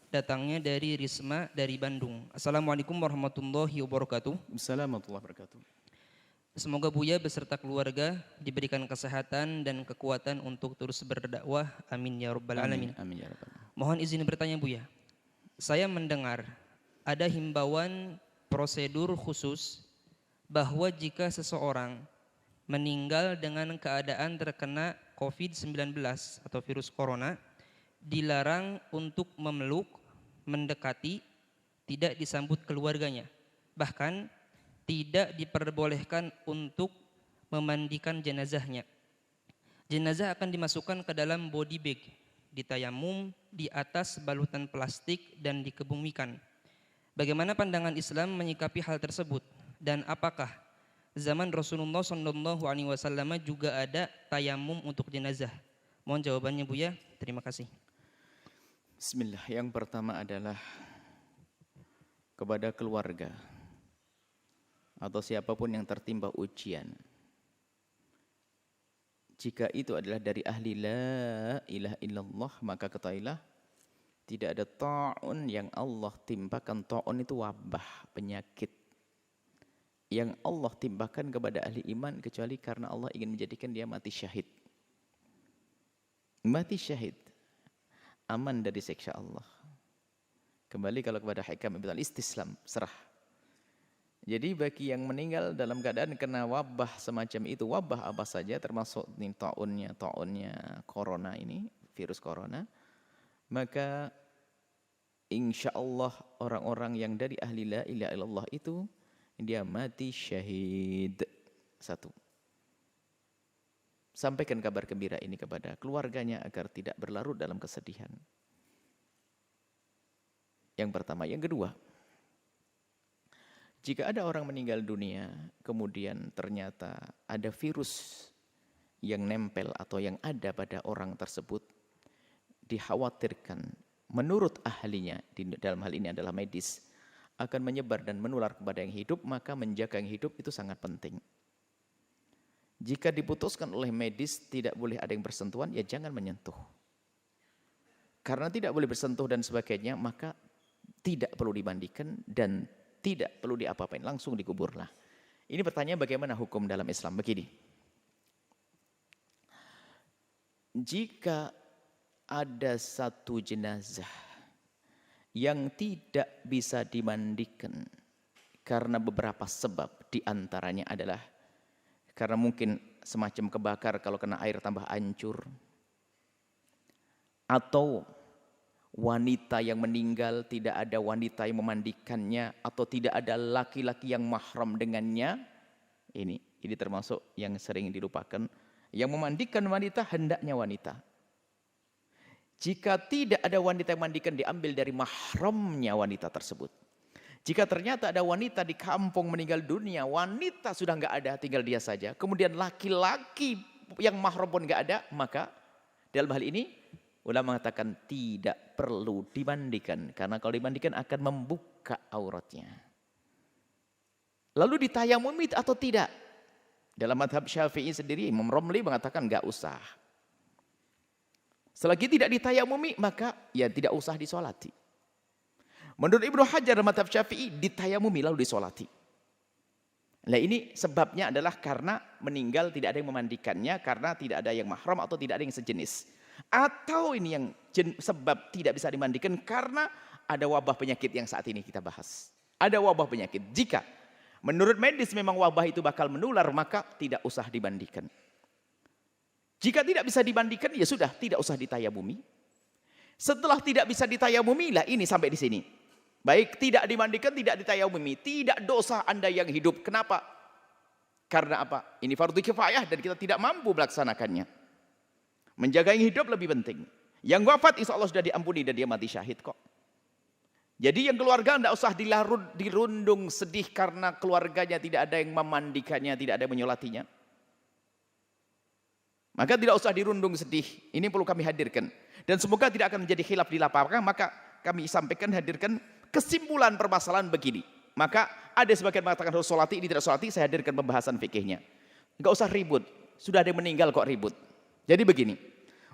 datangnya dari Risma dari Bandung. Assalamualaikum warahmatullahi wabarakatuh. Assalamualaikum warahmatullahi wabarakatuh. Semoga Buya beserta keluarga diberikan kesehatan dan kekuatan untuk terus berdakwah. Amin ya rabbal alamin. Amin ya rabbal alamin. Mohon izin bertanya Buya. Saya mendengar ada himbauan prosedur khusus bahwa jika seseorang meninggal dengan keadaan terkena COVID-19 atau virus corona, dilarang untuk memeluk, mendekati, tidak disambut keluarganya. Bahkan tidak diperbolehkan untuk memandikan jenazahnya. Jenazah akan dimasukkan ke dalam body bag, ditayamum di atas balutan plastik dan dikebumikan. Bagaimana pandangan Islam menyikapi hal tersebut? Dan apakah zaman Rasulullah SAW juga ada tayamum untuk jenazah? Mohon jawabannya Buya. Terima kasih. Bismillah. Yang pertama adalah kepada keluarga atau siapapun yang tertimpa ujian. Jika itu adalah dari ahli la ilaha illallah, maka ketahuilah tidak ada ta'un yang Allah timpakan. Ta'un itu wabah, penyakit yang Allah timpakan kepada ahli iman kecuali karena Allah ingin menjadikan dia mati syahid. Mati syahid, aman dari siksa Allah. Kembali kalau kepada hikam istislam, serah. Jadi bagi yang meninggal dalam keadaan kena wabah semacam itu, wabah apa saja termasuk ta'unnya corona ini, virus corona, maka insya Allah orang-orang yang dari ahli la ilaha illallah itu dia mati syahid. Satu. Sampaikan kabar gembira ini kepada keluarganya agar tidak berlarut dalam kesedihan. Yang pertama. Yang kedua, jika ada orang meninggal dunia, kemudian ternyata ada virus yang nempel atau yang ada pada orang tersebut, dikhawatirkan menurut ahlinya, dalam hal ini adalah medis, akan menyebar dan menular kepada yang hidup, maka menjaga yang hidup itu sangat penting. Jika diputuskan oleh medis tidak boleh ada yang bersentuhan, ya jangan menyentuh. Karena tidak boleh bersentuh dan sebagainya, maka tidak perlu dimandikan dan tidak perlu diapa-apain, langsung dikuburlah. Ini pertanyaan bagaimana hukum dalam Islam? Begini. Jika ada satu jenazah yang tidak bisa dimandikan karena beberapa sebab, diantaranya adalah karena mungkin semacam kebakar kalau kena air tambah hancur, atau wanita yang meninggal tidak ada wanita yang memandikannya, atau tidak ada laki-laki yang mahram dengannya. Ini termasuk yang sering dilupakan. Yang memandikan wanita hendaknya wanita. Jika tidak ada wanita yang memandikan, diambil dari mahramnya wanita tersebut. Jika ternyata ada wanita di kampung meninggal dunia, wanita sudah nggak ada, tinggal dia saja. Kemudian laki-laki yang mahram pun nggak ada, maka dalam hal ini ulama mengatakan tidak perlu dimandikan, karena kalau dimandikan akan membuka auratnya. Lalu ditayamumi atau tidak? Dalam madhab Syafi'i sendiri, Imam Romli mengatakan nggak usah. Selagi tidak ditayamumi, maka ya tidak usah disolati. Menurut Ibnu Hajar madhab Syafi'i, ditayamumi lalu disolati. Nah ini sebabnya adalah karena meninggal tidak ada yang memandikannya, karena tidak ada yang mahram atau tidak ada yang sejenis. Atau ini yang sebab tidak bisa dimandikan karena ada wabah penyakit yang saat ini kita bahas. Ada wabah penyakit. Jika menurut medis memang wabah itu bakal menular, maka tidak usah dimandikan. Jika tidak bisa dimandikan, ya sudah, tidak usah ditayamumi. Setelah tidak bisa ditayamumi, lah ini sampai di sini. Baik, tidak dimandikan, tidak ditayamumi. Tidak dosa Anda yang hidup. Kenapa? Karena apa? Ini fardu kifayah dan kita tidak mampu melaksanakannya. Menjaga yang hidup lebih penting. Yang wafat insya Allah sudah diampuni dan dia mati syahid kok. Jadi yang keluarga tidak usah dirundung sedih karena keluarganya tidak ada yang memandikannya, tidak ada yang menyolatinya. Maka tidak usah dirundung sedih. Ini perlu kami hadirkan. Dan semoga tidak akan menjadi khilaf di lapangan. Maka kami sampaikan, hadirkan kesimpulan permasalahan begini. Maka ada sebagian mengatakan harus solati, ini tidak solati. Saya hadirkan pembahasan fikihnya. Enggak usah ribut. Sudah ada yang meninggal kok ribut. Jadi begini.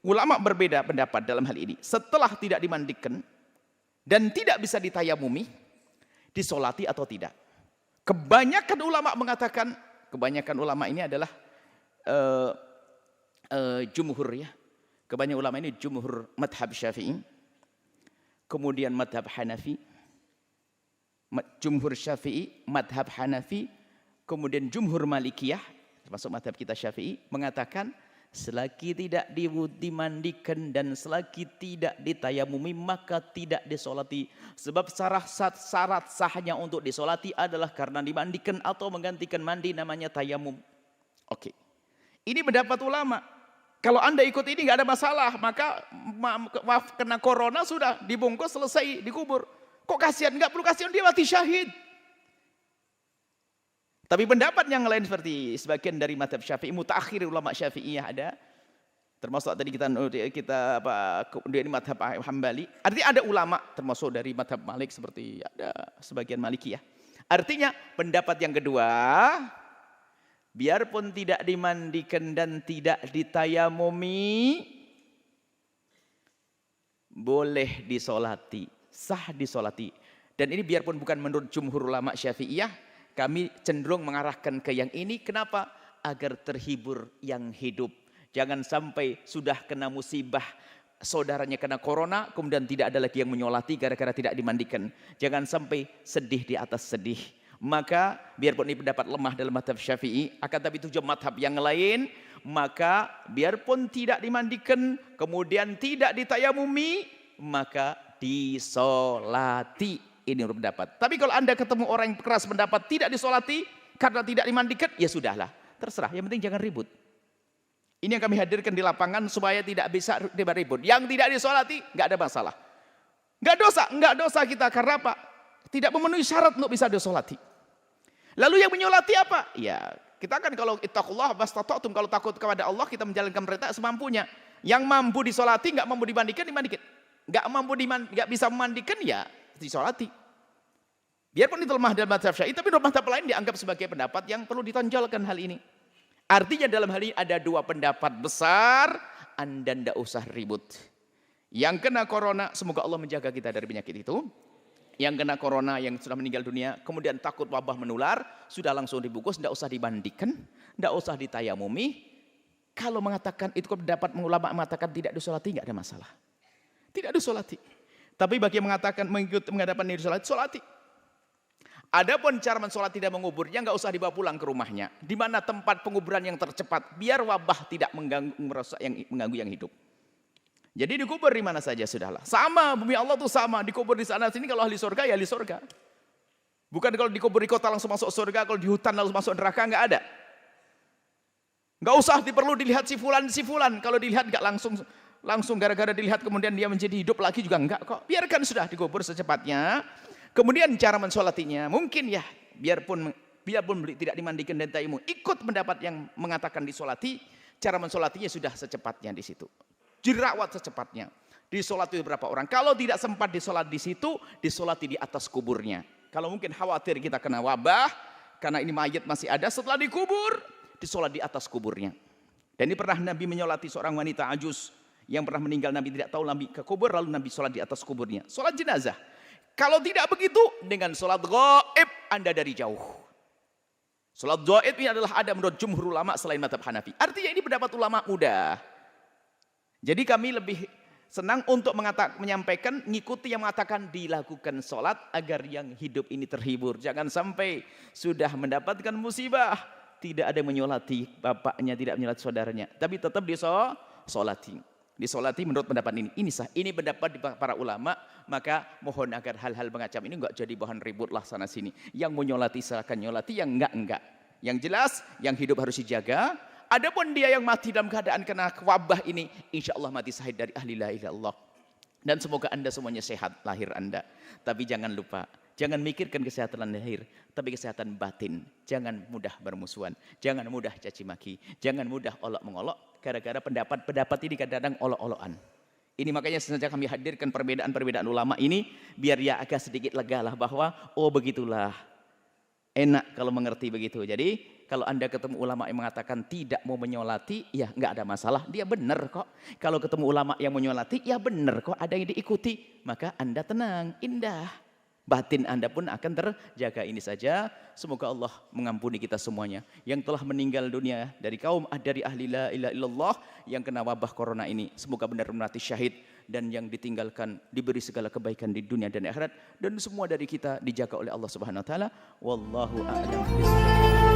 Ulama berbeda pendapat dalam hal ini. Setelah tidak dimandikan, dan tidak bisa ditayamumi, disolati atau tidak. Kebanyakan ulama mengatakan, kebanyakan ulama ini adalah jumhur ya. Kebanyakan ulama ini jumhur madhab Syafi'i, kemudian madhab Hanafi, jumhur Syafi'i, madhab Hanafi, kemudian jumhur Malikiyah, termasuk madhab kita Syafi'i, mengatakan selagi tidak dimandikan dan selagi tidak ditayamumi maka tidak disolati. Sebab syarat sahnya untuk disolati adalah karena dimandikan atau menggantikan mandi, namanya tayamum. Oke. Ini pendapat ulama. Kalau Anda ikut ini nggak ada masalah, maka maaf kena corona sudah dibungkus selesai dikubur. Kok kasihan? Nggak perlu kasihan, dia mati syahid. Tapi pendapat yang lain seperti sebagian dari madhab Syafi'i, mutaakhir ulama Syafi'iyah ada, termasuk tadi kita kemudian ini madhab Hambali. Artinya ada ulama termasuk dari madhab Malik seperti ada sebagian Malikiyah. Artinya pendapat yang kedua, biarpun tidak dimandikan dan tidak ditayamumi, boleh disolati, sah disolati. Dan ini biarpun bukan menurut jumhur ulama Syafi'iyah, kami cenderung mengarahkan ke yang ini. Kenapa? Agar terhibur yang hidup. Jangan sampai sudah kena musibah, saudaranya kena corona, kemudian tidak ada lagi yang menyolati gara-gara tidak dimandikan. Jangan sampai sedih di atas sedih. Maka biarpun ini pendapat lemah dalam madhab Syafi'i, akan tapi tujuh madhab yang lain, maka biarpun tidak dimandikan, kemudian tidak ditayamumi, maka disolati. Ini menurut pendapat. Tapi kalau Anda ketemu orang yang keras pendapat tidak disolati karena tidak dimandikan, ya sudahlah, terserah. Yang penting jangan ribut. Ini yang kami hadirkan di lapangan supaya tidak bisa ribut. Yang tidak disolati nggak ada masalah. Nggak dosa kita karena apa? Tidak memenuhi syarat untuk bisa disolati. Lalu yang menyolati apa? Ya, kita kan kalau ittaqullah mastata'tum, kalau takut kepada Allah kita menjalankan perintah semampunya. Yang mampu disolati, nggak mampu dimandikan, dimandikan. Nggak bisa memandikan, ya disolati. Biarpun itu lemah dalam madhab Syafi'i, tapi dalam madhab lain dianggap sebagai pendapat yang perlu ditonjolkan hal ini. Artinya dalam hal ini ada dua pendapat besar, Anda tidak usah ribut. Yang kena corona, semoga Allah menjaga kita dari penyakit itu. Yang kena corona, yang sudah meninggal dunia, kemudian takut wabah menular, sudah langsung dibungkus, tidak usah dimandikan, tidak usah ditayamumi. Kalau mengatakan, itu pendapat ulama mengatakan tidak disolati, tidak ada masalah. Tidak disolati. Tapi bagi yang mengatakan mengadakan diri solati. Adapun cara mensolati dan menguburnya nggak usah dibawa pulang ke rumahnya. Di mana tempat penguburan yang tercepat, biar wabah tidak mengganggu yang hidup. Jadi dikubur di mana saja sudahlah. Sama, bumi Allah tuh sama, dikubur di sana sini. Kalau ahli surga ya ahli surga. Bukan kalau dikubur di kota langsung masuk surga, kalau di hutan langsung masuk neraka, nggak ada. Nggak usah perlu dilihat si fulan. Kalau dilihat nggak langsung gara-gara dilihat kemudian dia menjadi hidup lagi juga enggak kok. Biarkan sudah dikubur secepatnya. Kemudian cara mensolatinya mungkin ya biarpun tidak dimandikan dan tayamum, ikut pendapat yang mengatakan disolati, cara mensolatinya sudah secepatnya di situ. Dirawat secepatnya. Disolati beberapa orang. Kalau tidak sempat disolat di situ, disolati di atas kuburnya. Kalau mungkin khawatir kita kena wabah karena ini mayat masih ada, setelah dikubur disolat di atas kuburnya. Dan ini pernah Nabi menyolati seorang wanita ajus yang pernah meninggal, Nabi tidak tahu, Nabi ke kubur, lalu Nabi sholat di atas kuburnya. Sholat jenazah. Kalau tidak begitu, dengan sholat gaib, Anda dari jauh. Sholat gaib ini adalah ada menurut jumhur ulama selain madhab Hanafi. Artinya ini pendapat ulama mudah. Jadi kami lebih senang untuk menyampaikan, ngikuti yang mengatakan dilakukan sholat agar yang hidup ini terhibur. Jangan sampai sudah mendapatkan musibah, tidak ada yang menyolati bapaknya, tidak menyolati saudaranya. Tapi tetap disolati. Disolati menurut pendapat ini. Ini sah. Ini pendapat para ulama. Maka mohon agar hal-hal mengacam ini enggak jadi bahan ribut lah sana sini. Yang mau nyolati silakan nyolati, yang enggak. Yang jelas yang hidup harus dijaga. Adapun dia yang mati dalam keadaan kena wabah ini, insya Allah mati syahid dari ahli la ilaha illallah. Dan semoga Anda semuanya sehat lahir Anda. Tapi jangan lupa, jangan mikirkan kesehatan lahir, tapi kesehatan batin. Jangan mudah bermusuhan, jangan mudah caci maki, jangan mudah olok mengolok. Gara-gara pendapat ini kadang-kadang olok-olokan. Ini makanya sengaja kami hadirkan perbedaan-perbedaan ulama ini, biar ya agak sedikit lega lah bahwa, oh begitulah. Enak kalau mengerti begitu. Jadi kalau Anda ketemu ulama yang mengatakan tidak mau menyolati, ya nggak ada masalah, dia benar kok. Kalau ketemu ulama yang menyolati, ya benar kok, ada yang diikuti. Maka Anda tenang, indah. Batin Anda pun akan terjaga. Ini saja, semoga Allah mengampuni kita semuanya. Yang telah meninggal dunia dari dari ahli la ilaha illallah yang kena wabah corona ini. Semoga benar-benar mati syahid. Dan yang ditinggalkan diberi segala kebaikan di dunia dan akhirat. Dan semua dari kita dijaga oleh Allah Subhanahu wa taala. Wallahu a'lam bishawab.